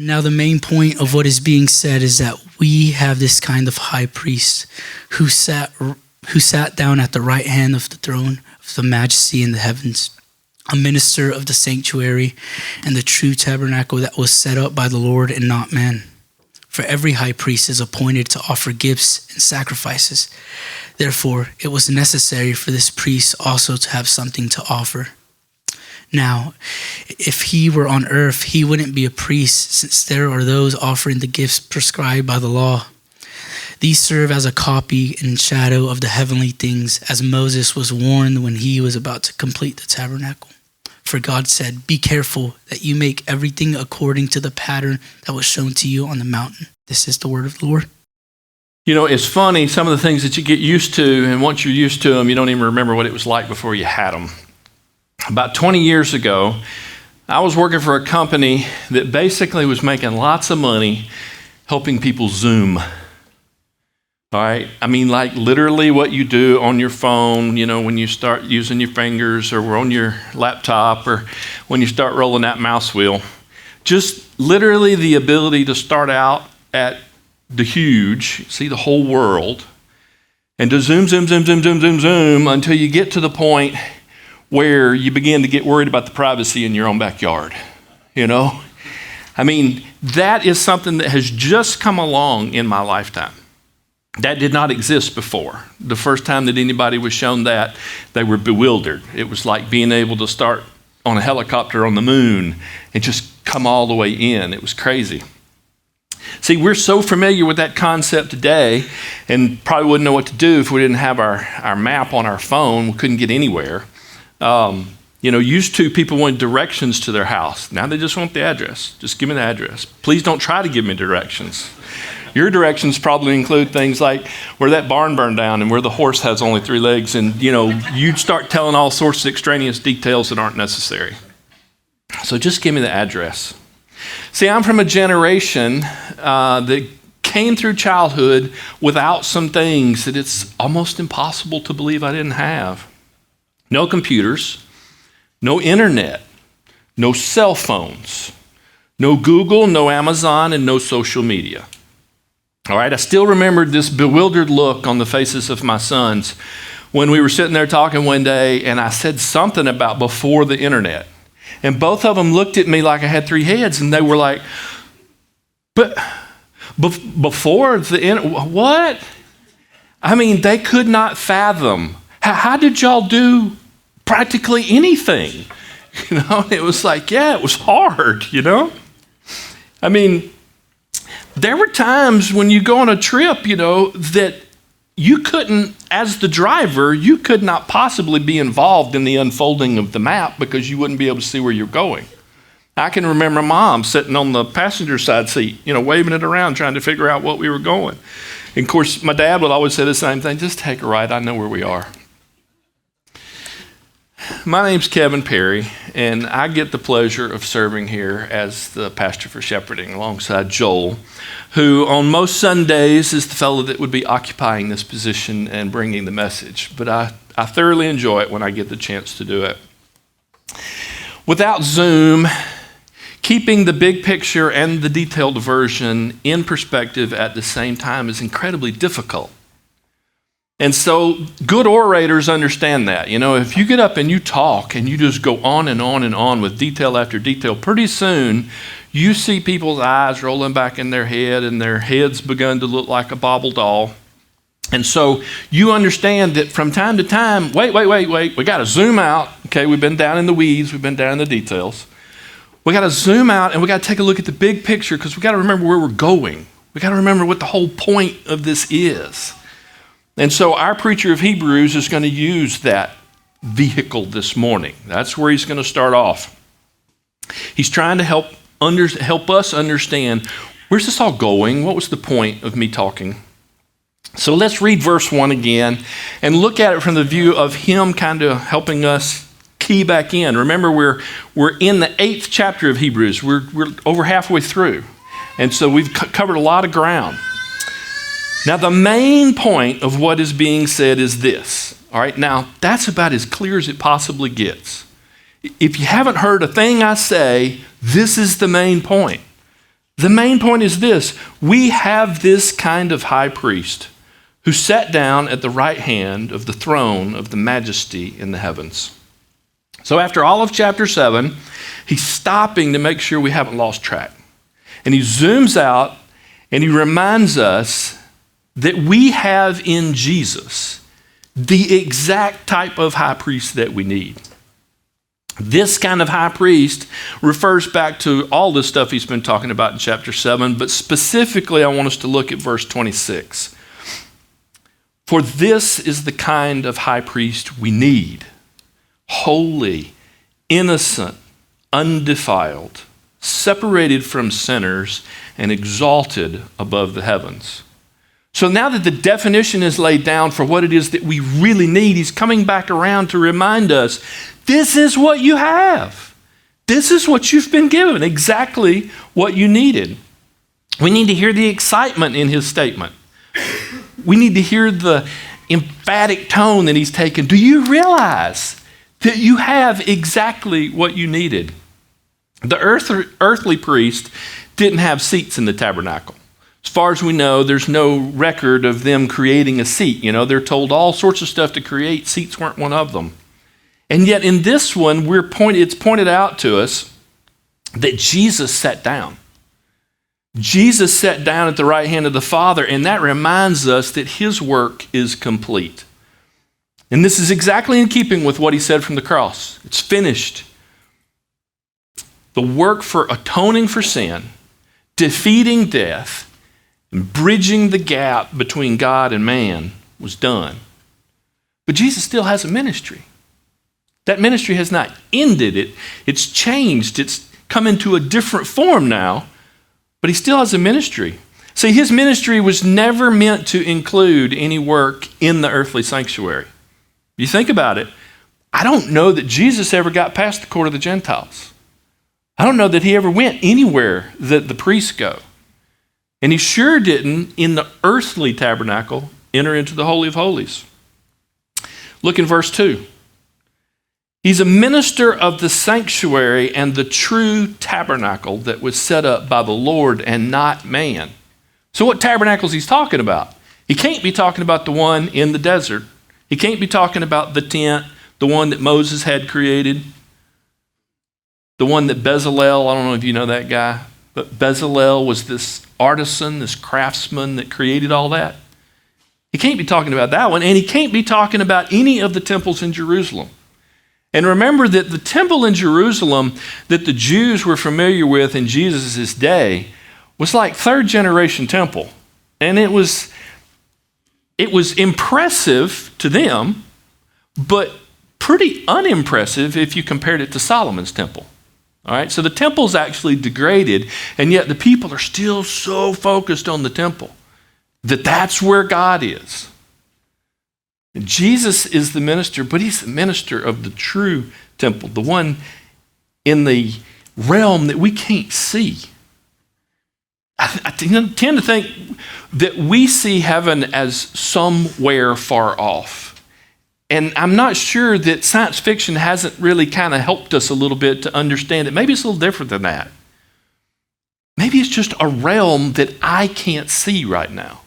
Now the main point of what is being said is that we have this kind of high priest who sat down at the right hand of the throne of the majesty in the heavens, a minister of the sanctuary and the true tabernacle that was set up by the Lord and not man. For every high priest is appointed to offer gifts and sacrifices. Therefore, it was necessary for this priest also to have something to offer. Now, if he were on earth, he wouldn't be a priest, since there are those offering the gifts prescribed by the law. These serve as a copy and shadow of the heavenly things, as Moses was warned when he was about to complete the tabernacle. For God said, "Be careful that you make everything according to the pattern that was shown to you on the mountain." This is the word of the Lord. You know, it's funny, some of the things that you get used to, and once you're used to them, you don't even remember what it was like before you had them. About 20 years ago, I was working for a company that basically was making lots of money helping people Zoom. All right? I mean, like literally what you do on your phone, you know, when you start using your fingers or on your laptop or when you start rolling that mouse wheel. Just literally the ability to start out at the huge, see the whole world, and to zoom until you get to the point where you begin to get worried about the privacy in your own backyard, you know? I mean, that is something that has just come along in my lifetime. That did not exist before. The first time that anybody was shown that, they were bewildered. It was like being able to start on a helicopter on the moon and just come all the way in. It was crazy. See, we're so familiar with that concept today and probably wouldn't know what to do if we didn't have our map on our phone. We couldn't get anywhere. You know, used to people wanted directions to their house. Now they just want the address. Just give me the address. Please don't try to give me directions. Your directions probably include things like where that barn burned down and where the horse has only 3 legs. And, you know, you'd start telling all sorts of extraneous details that aren't necessary. So just give me the address. See, I'm from a generation that came through childhood without some things that it's almost impossible to believe I didn't have. No computers, no internet, no cell phones, no Google, no Amazon, and no social media. All right, I still remembered this bewildered look on the faces of my sons when we were sitting there talking one day and I said something about before the internet. And both of them looked at me like I had 3 heads and they were like, but before the internet, what? I mean, they could not fathom. How did y'all do practically anything? You know, it was like, yeah, it was hard, you know? I mean, there were times when you go on a trip, you know, that you couldn't, as the driver, you could not possibly be involved in the unfolding of the map because you wouldn't be able to see where you're going. I can remember Mom sitting on the passenger side seat, you know, waving it around, trying to figure out what we were going. And of course, my dad would always say the same thing, just take a ride, I know where we are. My name's Kevin Perry, and I get the pleasure of serving here as the pastor for shepherding alongside Joel, who on most Sundays is the fellow that would be occupying this position and bringing the message. But I thoroughly enjoy it when I get the chance to do it. Without Zoom, keeping the big picture and the detailed version in perspective at the same time is incredibly difficult. And so good orators understand that. You know, if you get up and you talk and you just go on and on and on with detail after detail, pretty soon you see people's eyes rolling back in their head and their heads begun to look like a bobble doll. And so you understand that from time to time, wait, we got to zoom out. Okay, we've been down in the weeds, we've been down in the details. We got to zoom out and we got to take a look at the big picture because we got to remember where we're going. We got to remember what the whole point of this is. And so our preacher of Hebrews is going to use that vehicle this morning. That's where he's going to start off. He's trying to help us understand, where's this all going? What was the point of me talking? So let's read verse 1 again and look at it from the view of him kind of helping us key back in. Remember, we're in the 8th chapter of Hebrews. We're over halfway through. And so we've covered a lot of ground. Now, the main point of what is being said is this. All right, now that's about as clear as it possibly gets. If you haven't heard a thing I say, this is the main point. The main point is this: we have this kind of high priest who sat down at the right hand of the throne of the majesty in the heavens. So after all of chapter 7, he's stopping to make sure we haven't lost track. And he zooms out and he reminds us that we have in Jesus the exact type of high priest that we need. This kind of high priest refers back to all the stuff he's been talking about in chapter 7, but specifically I want us to look at verse 26. For this is the kind of high priest we need: holy, innocent, undefiled, separated from sinners, and exalted above the heavens. So now that the definition is laid down for what it is that we really need, he's coming back around to remind us, this is what you have. This is what you've been given, exactly what you needed. We need to hear the excitement in his statement. We need to hear the emphatic tone that he's taken. Do you realize that you have exactly what you needed? The earthly priest didn't have seats in the tabernacle. As far as we know, there's no record of them creating a seat. You know, they're told all sorts of stuff to create. Seats weren't one of them. And yet in this one, it's pointed out to us that Jesus sat down. Jesus sat down at the right hand of the Father, and that reminds us that his work is complete. And this is exactly in keeping with what he said from the cross. It's finished. The work for atoning for sin, defeating death, and bridging the gap between God and man was done. But Jesus still has a ministry. That ministry has not ended. It's changed. It's come into a different form now, but he still has a ministry. See, his ministry was never meant to include any work in the earthly sanctuary. You think about it, I don't know that Jesus ever got past the court of the Gentiles. I don't know that he ever went anywhere that the priests go. And he sure didn't, in the earthly tabernacle, enter into the Holy of Holies. Look in verse 2. He's a minister of the sanctuary and the true tabernacle that was set up by the Lord and not man. So what tabernacles he's talking about? He can't be talking about the one in the desert. He can't be talking about the tent, the one that Moses had created, the one that Bezalel, I don't know if you know that guy, but Bezalel was this artisan, this craftsman that created all that. He can't be talking about that one, and he can't be talking about any of the temples in Jerusalem. And remember that the temple in Jerusalem that the Jews were familiar with in Jesus' day was like third generation temple. And it was impressive to them, but pretty unimpressive if you compared it to Solomon's temple. All right, so the temple's actually degraded, and yet the people are still so focused on the temple that that's where God is. And Jesus is the minister, but he's the minister of the true temple, the one in the realm that we can't see. I tend to think that we see heaven as somewhere far off. And I'm not sure that science fiction hasn't really kind of helped us a little bit to understand it. Maybe it's a little different than that. Maybe it's just a realm that I can't see right now.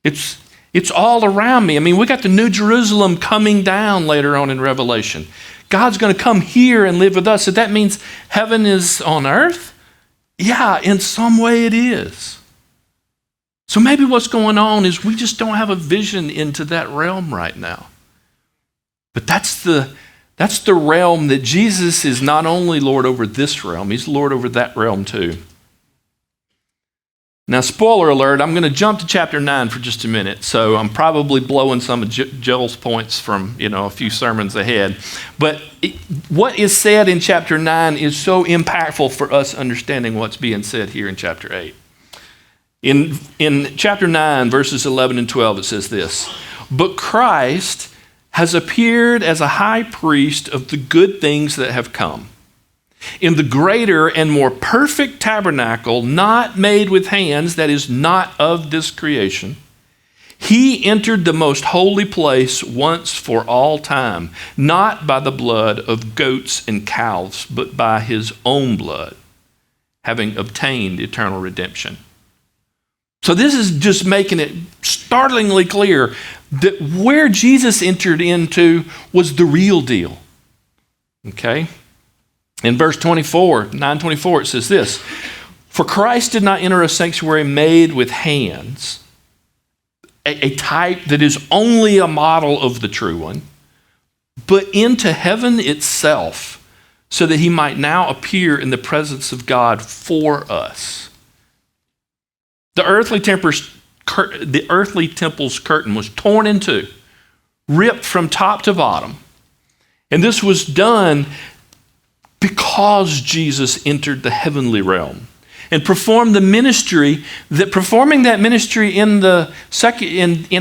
It's all around me. I mean, we got the New Jerusalem coming down later on in Revelation. God's going to come here and live with us. So that means heaven is on earth? Yeah, in some way it is. So maybe what's going on is we just don't have a vision into that realm right now. But that's the realm that Jesus is not only Lord over this realm, he's Lord over that realm too. Now, spoiler alert, I'm going to jump to chapter 9 for just a minute. So I'm probably blowing some of Joel's points from, a few sermons ahead. But what is said in chapter 9 is so impactful for us understanding what's being said here in chapter 8. In chapter 9, verses 11 and 12, it says this: "But Christ has appeared as a high priest of the good things that have come. In the greater and more perfect tabernacle, not made with hands, that is not of this creation, he entered the most holy place once for all time, not by the blood of goats and calves, but by his own blood, having obtained eternal redemption. So this is just making it startlingly clear that where Jesus entered into was the real deal. Okay? In verse 24, 9:24, it says this, "For Christ did not enter a sanctuary made with hands, a type that is only a model of the true one, but into heaven itself, so that he might now appear in the presence of God for us." The earthly temple's curtain was torn in two, ripped from top to bottom. And this was done because Jesus entered the heavenly realm and performed the ministry performing that ministry in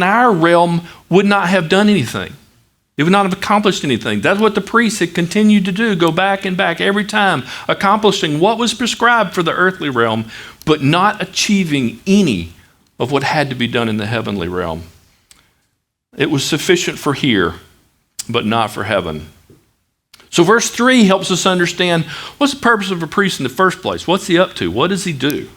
our realm would not have done anything. It would not have accomplished anything. That's what the priests had continued to do, go back and back every time, accomplishing what was prescribed for the earthly realm, but not achieving any of what had to be done in the heavenly realm. It was sufficient for here, but not for heaven. So verse 3 helps us understand what's the purpose of a priest in the first place? What's he up to? What does he do?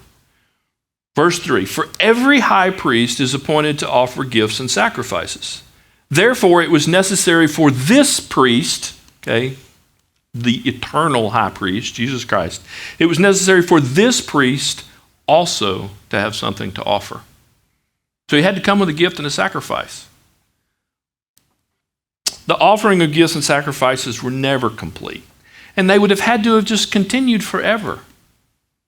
Verse 3, "For every high priest is appointed to offer gifts and sacrifices. Therefore, it was necessary for this priest," okay, the eternal high priest, Jesus Christ, "it was necessary for this priest also to have something to offer." So he had to come with a gift and a sacrifice. The offering of gifts and sacrifices were never complete, and they would have had to have just continued forever.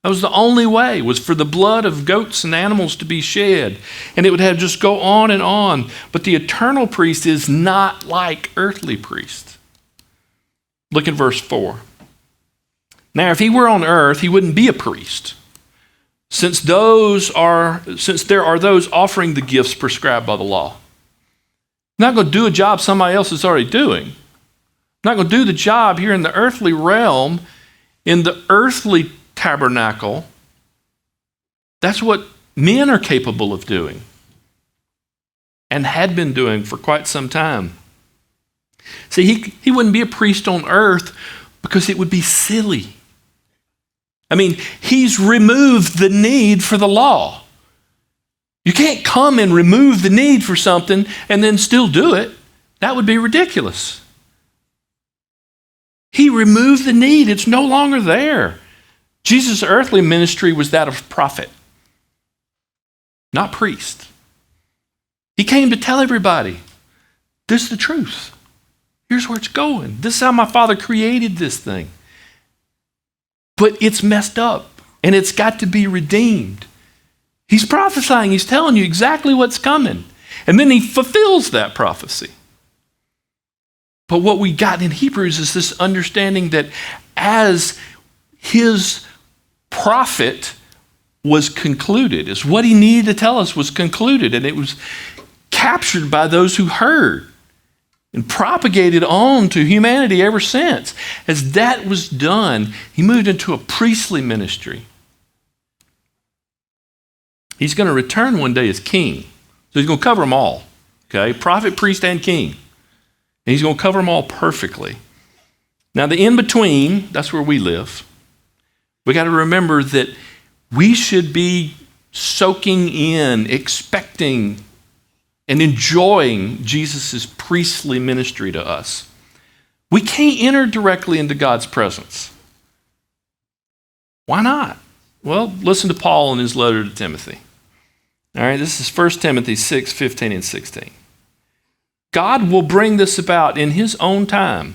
That was the only way, was for the blood of goats and animals to be shed. And it would have just go on and on. But the eternal priest is not like earthly priests. Look at verse 4. "Now, if he were on earth, he wouldn't be a priest, since there are those offering the gifts prescribed by the law." Not going to do a job somebody else is already doing. Not going to do the job here in the earthly realm, in the earthly tabernacle. That's what men are capable of doing and had been doing for quite some time. See, he wouldn't be a priest on earth because it would be silly. I mean, he's removed the need for the law. You can't come and remove the need for something and then still do it. That would be ridiculous. He removed the need. It's no longer there. Jesus' earthly ministry was that of prophet, not priest. He came to tell everybody, this is the truth. Here's where it's going. This is how my Father created this thing. But it's messed up, and it's got to be redeemed. He's prophesying. He's telling you exactly what's coming. And then he fulfills that prophecy. But what we got in Hebrews is this understanding that as his prophet was concluded, as what he needed to tell us was concluded, and it was captured by those who heard and propagated on to humanity ever since. As that was done, he moved into a priestly ministry. He's going to return one day as king. So he's going to cover them all. Okay? Prophet, priest, and king. And he's going to cover them all perfectly. Now the in-between, that's where we live. We got to remember that we should be soaking in, expecting, and enjoying Jesus' priestly ministry to us. We can't enter directly into God's presence. Why not? Well, listen to Paul in his letter to Timothy. All right, this is 1 Timothy 6, 15 and 16. God will bring this about in his own time.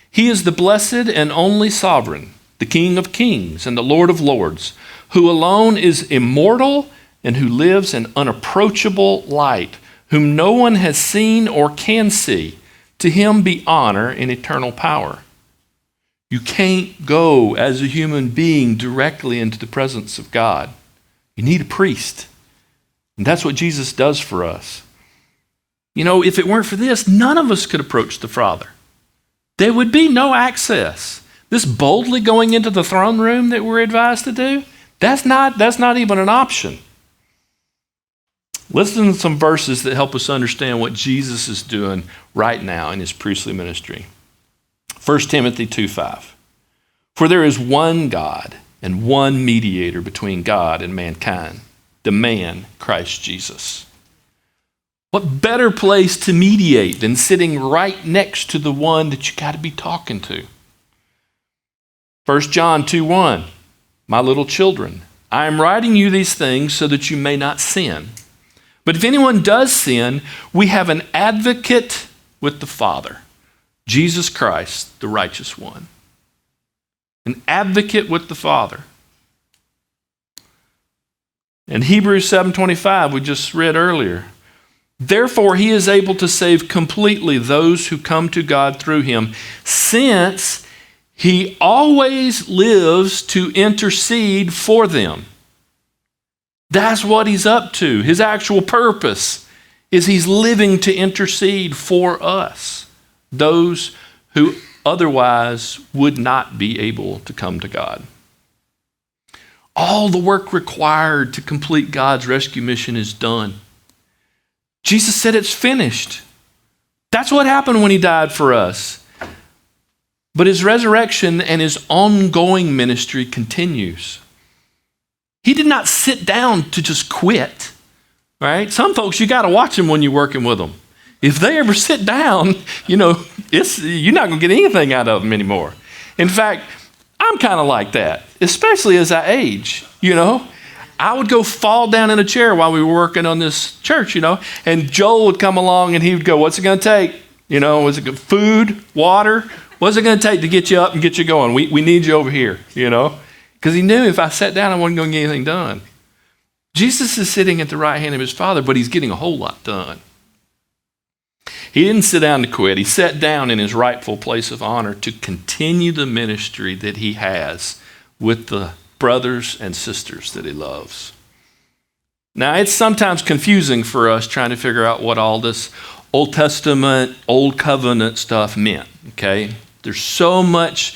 He is the blessed and only sovereign, the King of kings and the Lord of lords, who alone is immortal and who lives in unapproachable light, whom no one has seen or can see. To him be honor and eternal power. You can't go as a human being directly into the presence of God. You need a priest. And that's what Jesus does for us. You know, if it weren't for this, none of us could approach the Father. There would be no access. This boldly going into the throne room that we're advised to do, that's not even an option. Listen to some verses that help us understand what Jesus is doing right now in his priestly ministry. 1 Timothy 2:5. For there is one God and one mediator between God and mankind, the man, Christ Jesus. What better place to mediate than sitting right next to the one that you got to be talking to? 1 John 2:1, my little children, I am writing you these things so that you may not sin. But if anyone does sin, we have an advocate with the Father, Jesus Christ, the righteous one. An advocate with the Father. In Hebrews 7:25, we just read earlier, therefore he is able to save completely those who come to God through him, since he always lives to intercede for them. That's what he's up to. His actual purpose is he's living to intercede for us, those who otherwise would not be able to come to God. All the work required to complete God's rescue mission is done. Jesus said it's finished. That's what happened when he died for us. But his resurrection and his ongoing ministry continues. He did not sit down to just quit, right? Some folks, you got to watch them when you're working with them. If they ever sit down, you're not going to get anything out of them anymore. In fact, I'm kind of like that, especially as I age, I would go fall down in a chair while we were working on this church, and Joel would come along and he would go, what's it going to take? Was it food, water? What's it going to take to get you up and get you going? We need you over here, because he knew if I sat down, I wasn't going to get anything done. Jesus is sitting at the right hand of his Father, but he's getting a whole lot done. He didn't sit down to quit. He sat down in his rightful place of honor to continue the ministry that he has with the brothers and sisters that he loves. Now, it's sometimes confusing for us trying to figure out what all this Old Testament, Old Covenant stuff meant, okay? There's so much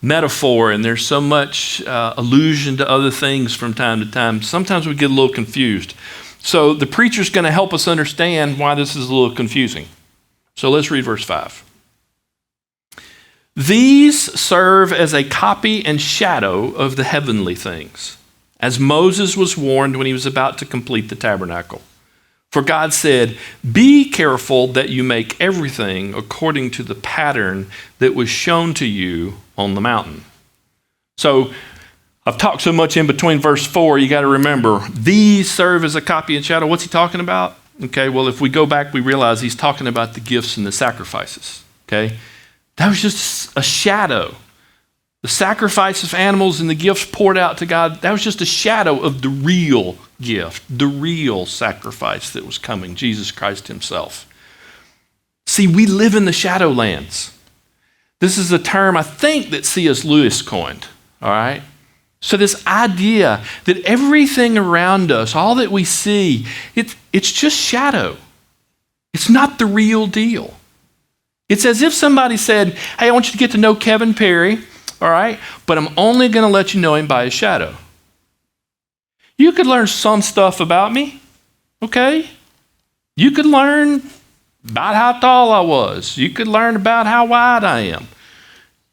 metaphor and there's so much allusion to other things from time to time. Sometimes we get a little confused. So the preacher's going to help us understand why this is a little confusing. So let's read verse 5. These serve as a copy and shadow of the heavenly things, as Moses was warned when he was about to complete the tabernacle. For God said, be careful that you make everything according to the pattern that was shown to you on the mountain. So I've talked so much in between verse 4, you got to remember, these serve as a copy and shadow. What's he talking about? Okay, well, if we go back, we realize he's talking about the gifts and the sacrifices. Okay, that was just a shadow. The sacrifice of animals and the gifts poured out to God, that was just a shadow of the real gift, the real sacrifice that was coming, Jesus Christ himself. See, we live in the shadowlands. This is a term I think that C.S. Lewis coined, all right? So this idea that everything around us, all that we see, it's just shadow. It's not the real deal. It's as if somebody said, hey, I want you to get to know Kevin Perry, all right, but I'm only going to let you know him by his shadow. You could learn some stuff about me, okay? You could learn about how tall I was. You could learn about how wide I am.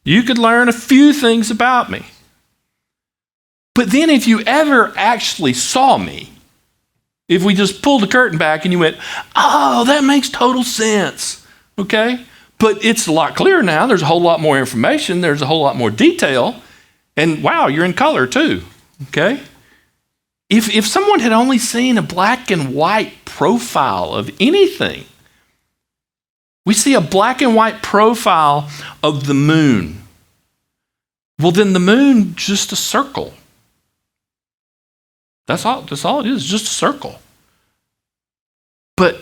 You could learn a few things about me. But then if you ever actually saw me, if we just pulled the curtain back and you went, oh, that makes total sense, okay? But it's a lot clearer now. There's a whole lot more information. There's a whole lot more detail. And wow, you're in color too, okay? If someone had only seen a black and white profile of anything, we see a black and white profile of the moon. Well, then the moon, just a circle. That's all it is, just a circle. But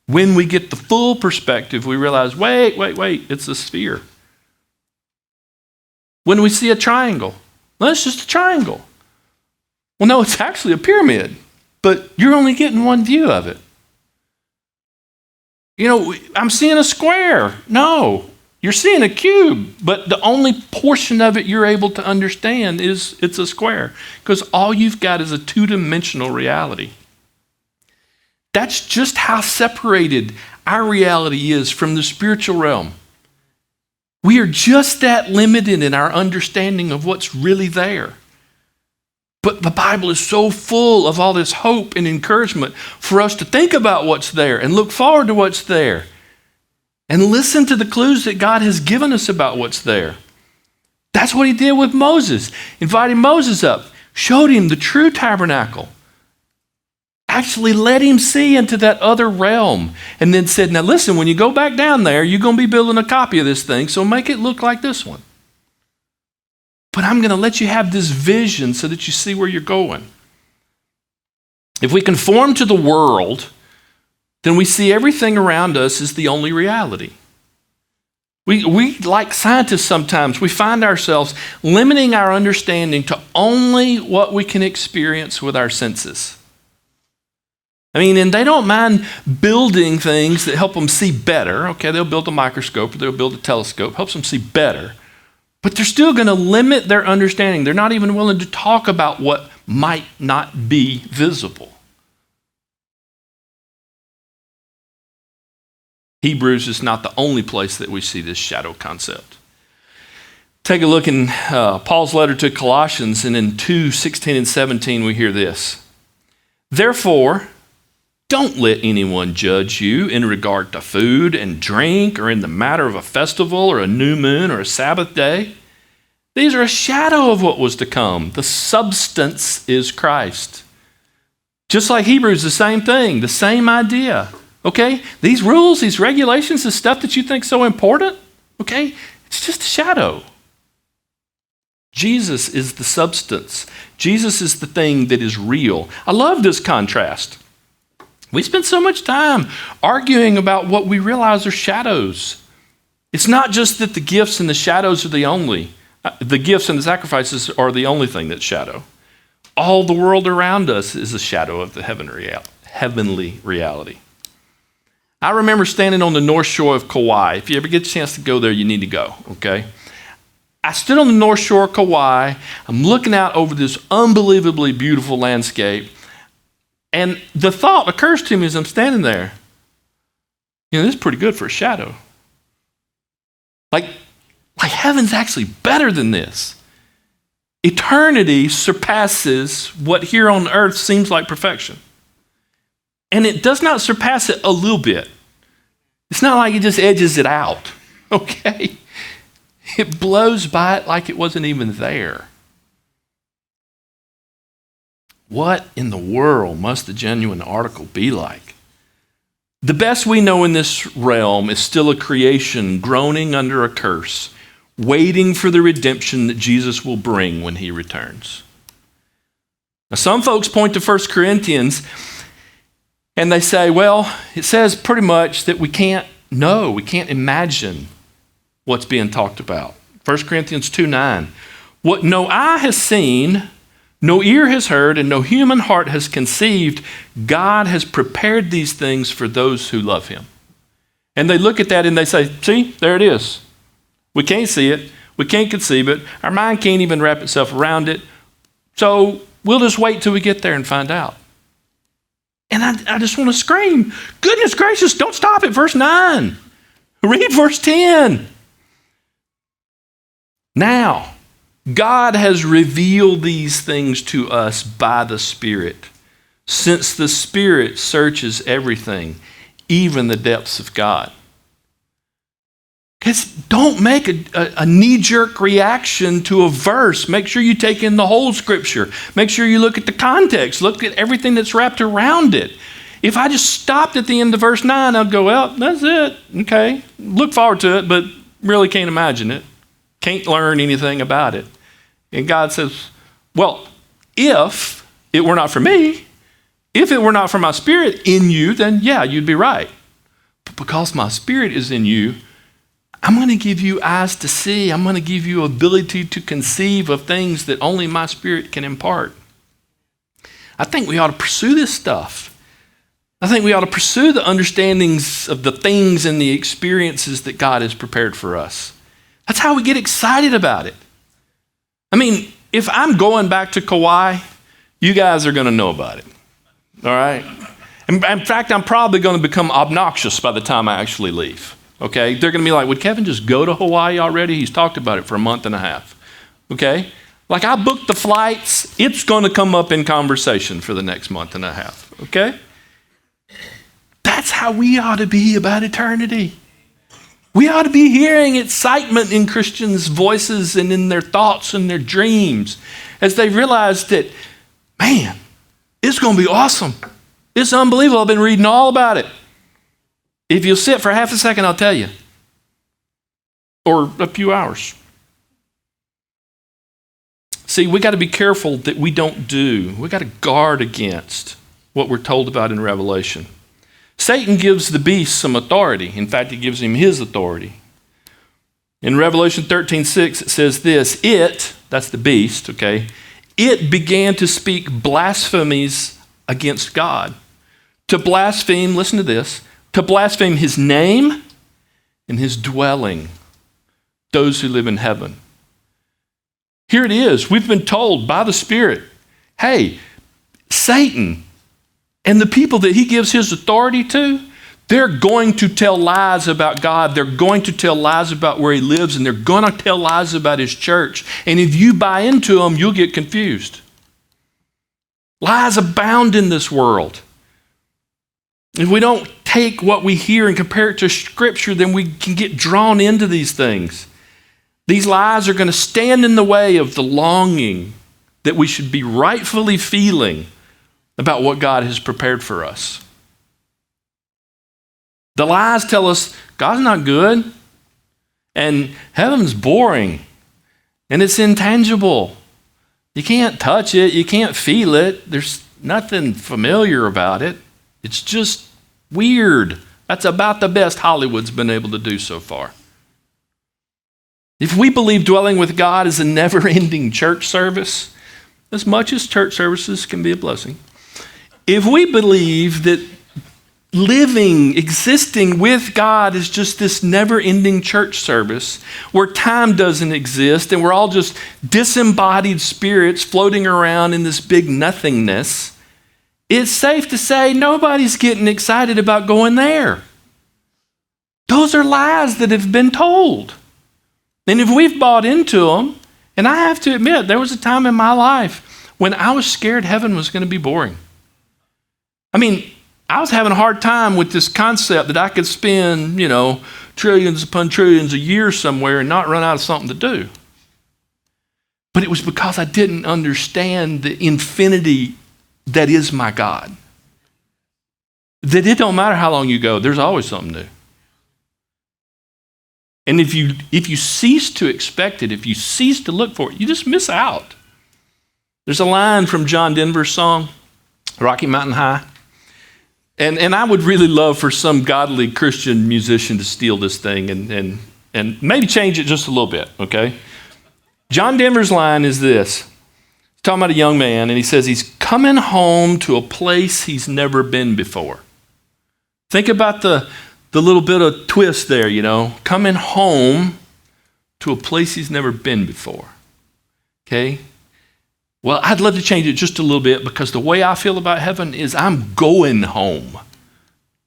when we get the full perspective, we realize, wait, it's a sphere. When we see a triangle, well, it's just a triangle. Well, no, it's actually a pyramid, but you're only getting one view of it. I'm seeing a square. No, you're seeing a cube, but the only portion of it you're able to understand is it's a square, because all you've got is a two-dimensional reality. That's just how separated our reality is from the spiritual realm. We are just that limited in our understanding of what's really there. But the Bible is so full of all this hope and encouragement for us to think about what's there and look forward to what's there and listen to the clues that God has given us about what's there. That's what he did with Moses. Invited Moses up, showed him the true tabernacle, actually let him see into that other realm, and then said, now listen, when you go back down there, you're going to be building a copy of this thing, so make it look like this one. But I'm going to let you have this vision so that you see where you're going. If we conform to the world, then we see everything around us as the only reality. We like scientists sometimes, we find ourselves limiting our understanding to only what we can experience with our senses. I mean, and they don't mind building things that help them see better. Okay, they'll build a microscope or they'll build a telescope, helps them see better. But they're still going to limit their understanding. They're not even willing to talk about what might not be visible. Hebrews is not the only place that we see this shadow concept. Take a look in Paul's letter to Colossians, and in 2:16 and 17 we hear this. Therefore, don't let anyone judge you in regard to food and drink, or in the matter of a festival or a new moon or a Sabbath day. These are a shadow of what was to come. The substance is Christ. Just like Hebrews, the same thing, the same idea. Okay? These rules, these regulations, the stuff that you think is so important, okay? It's just a shadow. Jesus is the substance. Jesus is the thing that is real. I love this contrast. We spend so much time arguing about what we realize are shadows. It's not just that the gifts and the shadows are the gifts and the sacrifices are the only thing that's shadow. All the world around us is a shadow of the heavenly reality. I remember standing on the north shore of Kauai. If you ever get a chance to go there, you need to go, okay? I stood on the north shore of Kauai. I'm looking out over this unbelievably beautiful landscape. And the thought occurs to me as I'm standing there, this is pretty good for a shadow. Like heaven's actually better than this. Eternity surpasses what here on earth seems like perfection. And it does not surpass it a little bit. It's not like it just edges it out, okay? It blows by it like it wasn't even there. What in the world must the genuine article be like? The best we know in this realm is still a creation groaning under a curse, waiting for the redemption that Jesus will bring when he returns. Now, some folks point to 1 Corinthians and they say, well, it says pretty much that we can't know, we can't imagine what's being talked about. 1 Corinthians 2:9. What no eye has seen, no ear has heard, and no human heart has conceived, God has prepared these things for those who love him. And they look at that and they say, see, there it is. We can't see it. We can't conceive it. Our mind can't even wrap itself around it. So we'll just wait till we get there and find out. And I just want to scream, goodness gracious, don't stop at verse 9. Read verse 10. Now, God has revealed these things to us by the Spirit, since the Spirit searches everything, even the depths of God. Because don't make a knee-jerk reaction to a verse. Make sure you take in the whole Scripture. Make sure you look at the context. Look at everything that's wrapped around it. If I just stopped at the end of verse 9, I'd go, well, that's it. Okay. Look forward to it, but really can't imagine it. Can't learn anything about it. And God says, well, if it were not for me, if it were not for my Spirit in you, then yeah, you'd be right. But because my Spirit is in you, I'm going to give you eyes to see. I'm going to give you ability to conceive of things that only my Spirit can impart. I think we ought to pursue this stuff. I think we ought to pursue the understandings of the things and the experiences that God has prepared for us. That's how we get excited about it. I mean, if I'm going back to Kauai, you guys are going to know about it. All right? In fact, I'm probably going to become obnoxious by the time I actually leave. Okay? They're going to be like, would Kevin just go to Hawaii already? He's talked about it for a month and a half. Okay? Like, I booked the flights. It's going to come up in conversation for the next month and a half. Okay? That's how we ought to be about eternity. We ought to be hearing excitement in Christians' voices and in their thoughts and their dreams as they realize that, man, it's going to be awesome. It's unbelievable. I've been reading all about it. If you'll sit for half a second, I'll tell you. Or a few hours. See, we got to be careful that we don't do. We got to guard against what we're told about in Revelation. Satan gives the beast some authority. In fact, he gives him his authority. In Revelation 13:6, it says this, that's the beast, okay, it began to speak blasphemies against God. To blaspheme, listen to this, to blaspheme his name and his dwelling, those who live in heaven. Here it is. We've been told by the Spirit, hey, Satan and the people that he gives his authority to, they're going to tell lies about God. They're going to tell lies about where he lives, and they're going to tell lies about his church. And if you buy into them, you'll get confused. Lies abound in this world. If we don't take what we hear and compare it to Scripture, then we can get drawn into these things. These lies are going to stand in the way of the longing that we should be rightfully feeling about what God has prepared for us. The lies tell us God's not good, and heaven's boring, and it's intangible. You can't touch it, you can't feel it, there's nothing familiar about it. It's just weird. That's about the best Hollywood's been able to do so far. If we believe dwelling with God is a never-ending church service, as much as church services can be a blessing, if we believe that existing with God is just this never-ending church service where time doesn't exist and we're all just disembodied spirits floating around in this big nothingness, it's safe to say nobody's getting excited about going there. Those are lies that have been told. And if we've bought into them, and I have to admit, there was a time in my life when I was scared heaven was going to be boring. I mean, I was having a hard time with this concept that I could spend, trillions upon trillions a year somewhere and not run out of something to do. But it was because I didn't understand the infinity that is my God. That it don't matter how long you go, there's always something new. And if you cease to expect it, if you cease to look for it, you just miss out. There's a line from John Denver's song, Rocky Mountain High. And I would really love for some godly Christian musician to steal this thing and maybe change it just a little bit, okay? John Denver's line is this. He's talking about a young man, and he says he's coming home to a place he's never been before. Think about the little bit of twist there, coming home to a place he's never been before, okay? Well, I'd love to change it just a little bit because the way I feel about heaven is I'm going home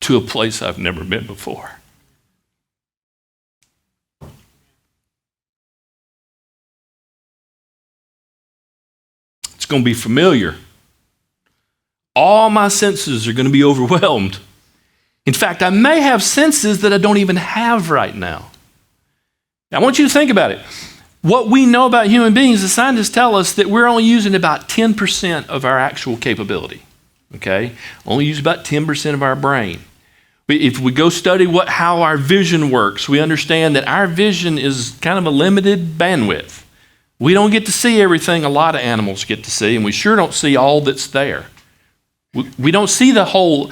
to a place I've never been before. It's going to be familiar. All my senses are going to be overwhelmed. In fact, I may have senses that I don't even have right now. I want you to think about it. What we know about human beings, the scientists tell us that we're only using about 10% of our actual capability, okay? Only use about 10% of our brain. If we go study how our vision works, we understand that our vision is kind of a limited bandwidth. We don't get to see everything a lot of animals get to see, and we sure don't see all that's there. We don't see the whole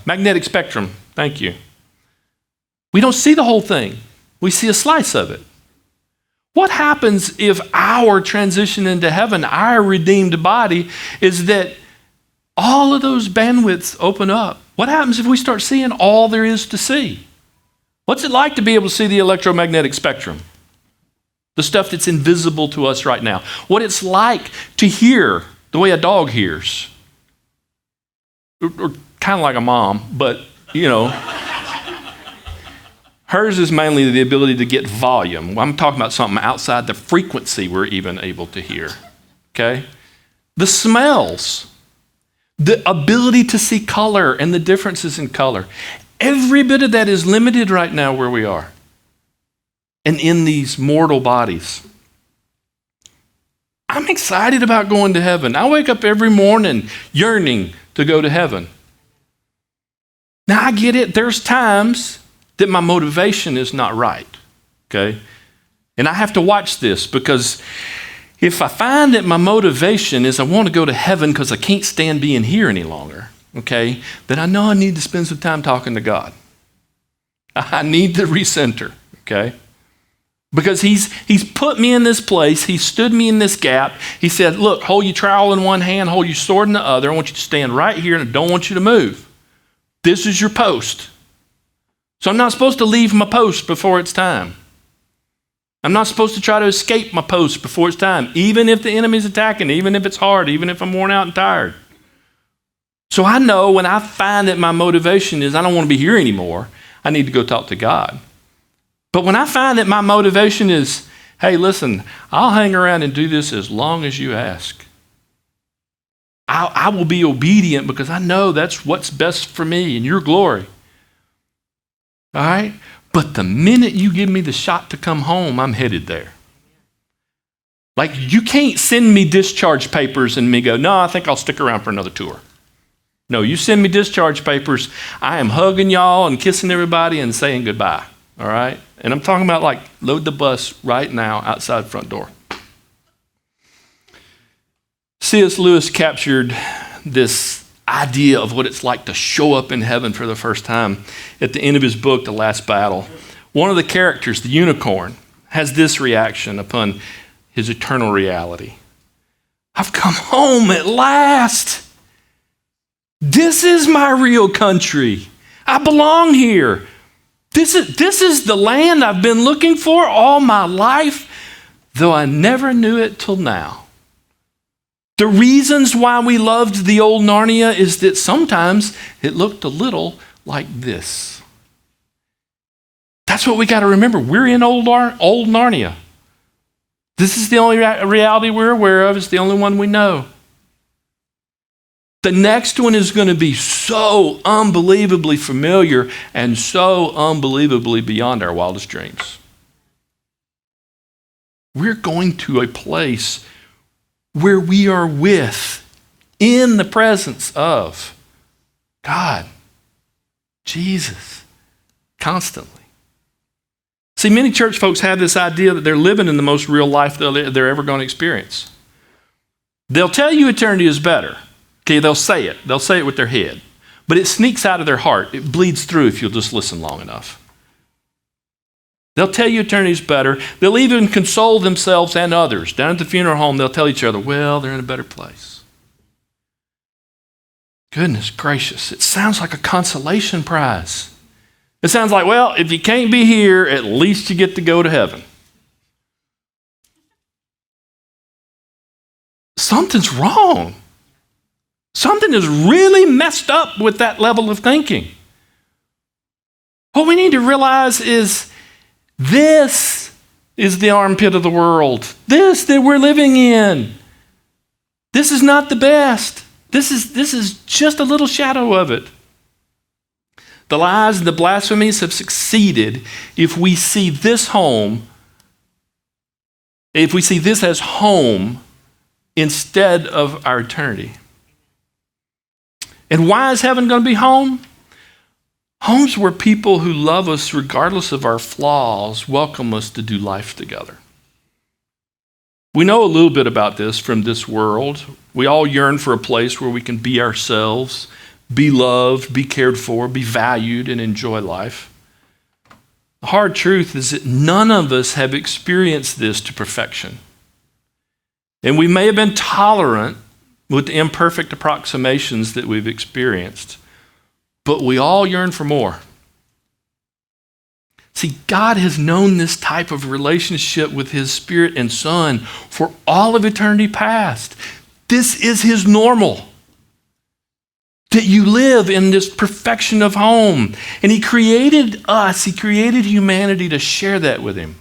magnetic spectrum. Thank you. We don't see the whole thing. We see a slice of it. What happens if our transition into heaven, our redeemed body, is that all of those bandwidths open up? What happens if we start seeing all there is to see? What's it like to be able to see the electromagnetic spectrum? The stuff that's invisible to us right now. What it's like to hear the way a dog hears. Or kind of like a mom, but you know. Hers is mainly the ability to get volume. I'm talking about something outside the frequency we're even able to hear, okay? The smells, the ability to see color and the differences in color. Every bit of that is limited right now where we are and in these mortal bodies. I'm excited about going to heaven. I wake up every morning yearning to go to heaven. Now, I get it. There's times that my motivation is not right, okay? And I have to watch this, because if I find that my motivation is I want to go to heaven because I can't stand being here any longer, okay, then I know I need to spend some time talking to God. I need to recenter, okay? Because he's put me in this place. He stood me in this gap. He said, look, hold your trowel in one hand, hold your sword in the other. I want you to stand right here, and I don't want you to move. This is your post. So I'm not supposed to leave my post before it's time. I'm not supposed to try to escape my post before it's time, even if the enemy's attacking, even if it's hard, even if I'm worn out and tired. So I know when I find that my motivation is I don't want to be here anymore, I need to go talk to God. But when I find that my motivation is, hey, listen, I'll hang around and do this as long as you ask. I will be obedient because I know that's what's best for me and your glory. All right? But the minute you give me the shot to come home, I'm headed there. Like, you can't send me discharge papers and me go, no, I think I'll stick around for another tour. No, you send me discharge papers, I am hugging y'all and kissing everybody and saying goodbye. All right? And I'm talking about like load the bus right now outside the front door. C.S. Lewis captured this idea of what it's like to show up in heaven for the first time at the end of his book, The Last Battle. One of the characters, the unicorn, has this reaction upon his eternal reality. I've come home at last. This is my real country. I belong here. This is the land I've been looking for all my life, though I never knew it till now. The reasons why we loved the old Narnia is that sometimes it looked a little like this. That's what we got to remember. We're in old Narnia. This is the only reality we're aware of. It's the only one we know. The next one is going to be so unbelievably familiar and so unbelievably beyond our wildest dreams. We're going to a place where we are in the presence of God, Jesus, constantly. See, many church folks have this idea that they're living in the most real life they're ever going to experience. They'll tell you eternity is better. Okay, they'll say it. They'll say it with their head. But it sneaks out of their heart. It bleeds through if you'll just listen long enough. They'll tell you eternity's better. They'll even console themselves and others. Down at the funeral home, they'll tell each other, well, they're in a better place. Goodness gracious, it sounds like a consolation prize. It sounds like, well, if you can't be here, at least you get to go to heaven. Something's wrong. Something is really messed up with that level of thinking. What we need to realize is this is the armpit of the world. This that we're living in. This is not the best. This is just a little shadow of it. The lies and the blasphemies have succeeded if we see this as home instead of our eternity. And why is heaven going to be home? Home's where people who love us regardless of our flaws welcome us to do life together. We know a little bit about this from this world. We all yearn for a place where we can be ourselves, be loved, be cared for, be valued, and enjoy life. The hard truth is that none of us have experienced this to perfection. And we may have been tolerant with the imperfect approximations that we've experienced, but we all yearn for more. See, God has known this type of relationship with His Spirit and Son for all of eternity past. This is His normal. that you live in this perfection of home. And he created us, he created humanity to share that with him.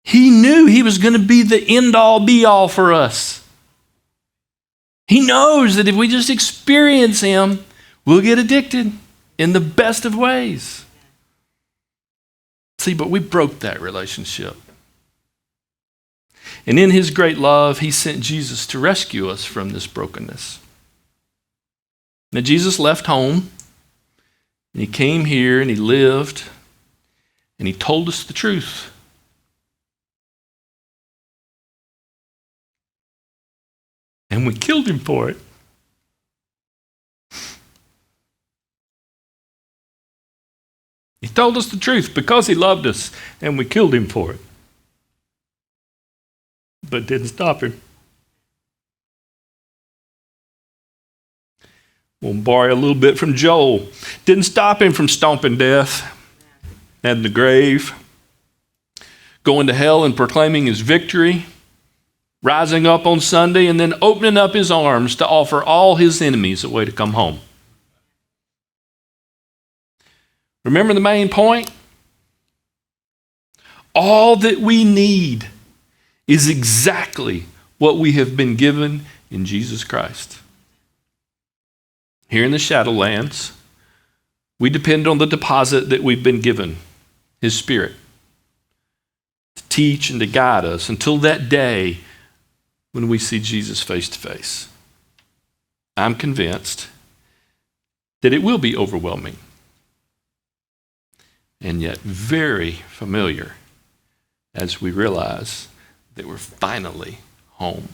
He knew he was going to be the end-all, be-all for us. He knows that if we just experience him, we'll get addicted in the best of ways. See, but we broke that relationship. And in his great love, he sent Jesus to rescue us from this brokenness. Now, Jesus left home, and he came here, and he lived, and he told us the truth. And we killed him for it. He told us the truth because he loved us, and we killed him for it. But didn't stop him. We'll borrow a little bit from Joel. Didn't stop him from stomping death and the grave, going to hell and proclaiming his victory, rising up on Sunday, and then opening up his arms to offer all his enemies a way to come home. Remember the main point? All that we need is exactly what we have been given in Jesus Christ. Here in the Shadowlands, we depend on the deposit that we've been given, his Spirit, to teach and to guide us until that day when we see Jesus face to face. I'm convinced that it will be overwhelming and yet very familiar as we realize that we're finally home.